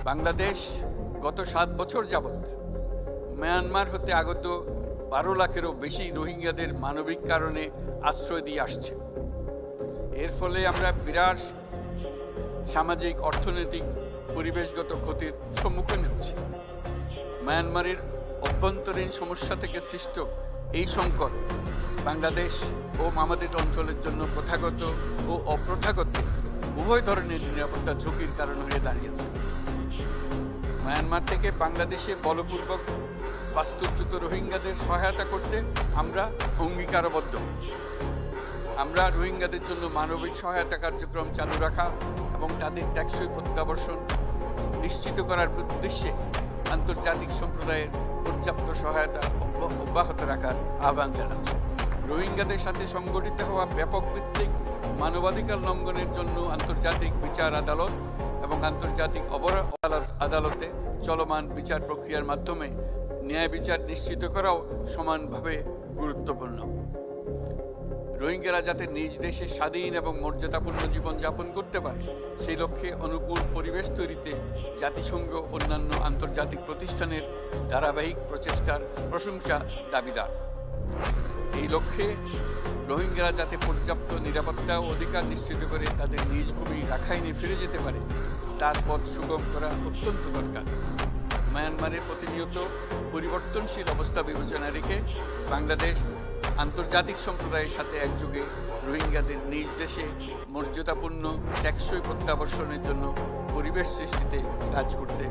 বাংলাদেশ গত 7 বছর যাবৎ মিয়ানমার হতে আগত 12 লাখেরও বেশি রোহিঙ্গাদের মানবিক কারণে আশ্রয় দিয়ে আসছে। এর ফলে আমরা বিরাট সামাজিক, অর্থনৈতিক, পরিবেশগত ক্ষতির সম্মুখীন হচ্ছি। মিয়ানমারের অভ্যন্তরীণ সমস্যা থেকে সৃষ্ট এই সংকট বাংলাদেশ ও আমাদের অঞ্চলের জন্য প্রথাগত ও অপ্রথাগত উভয় ধরনের নিরাপত্তা ঝুঁকির কারণ হয়ে দাঁড়িয়েছে। মিয়ানমার থেকে বাংলাদেশে বলপূর্বক বাস্তুচ্যুত রোহিঙ্গাদের সহায়তা করতে আমরা অঙ্গীকারবদ্ধ। আমরা রোহিঙ্গাদের জন্য মানবিক সহায়তা কার্যক্রম চালু রাখা এবং তাদের টেকসই প্রত্যাবর্তন নিশ্চিত করার উদ্দেশ্যে আন্তর্জাতিক সম্প্রদায়ের পর্যাপ্ত সহায়তা অব্যাহত রাখার আহ্বান জানাচ্ছি। রোহিঙ্গাদের সাথে সংগঠিত হওয়া ব্যাপক ভিত্তিক মানবাধিকার লঙ্ঘনের জন্য আন্তর্জাতিক বিচার আদালত এবং আন্তর্জাতিক অপরাধ আদালতে চলমান বিচার প্রক্রিয়ার মাধ্যমে ন্যায় বিচার নিশ্চিত করাও সমানভাবে গুরুত্বপূর্ণ। রোহিঙ্গারা যাতে নিজ দেশে স্বাধীন এবং মর্যাদাপূর্ণ জীবনযাপন করতে পারে সেই লক্ষ্যে অনুকূল পরিবেশ তৈরিতে জাতিসংঘ অন্যান্য আন্তর্জাতিক প্রতিষ্ঠানের ধারাবাহিক প্রচেষ্টার প্রশংসা দাবিদার। এই লক্ষ্যে রোহিঙ্গারা যাতে পর্যাপ্ত নিরাপত্তা ও অধিকার নিশ্চিত করে তাদের নিজ ভূমি রাখাইনে ফিরে যেতে পারে তার পথ সুগম করা অত্যন্ত দরকার। মিয়ানমারের প্রতিনিয়ত পরিবর্তনশীল অবস্থা বিবেচনা রেখে বাংলাদেশ আন্তর্জাতিক সম্প্রদায়ের সাথে একযোগে রোহিঙ্গাদের নিজ দেশে মর্যাদাপূর্ণ টেকসই প্রত্যাবর্তনের জন্য পরিবেশ সৃষ্টিতে কাজ করতে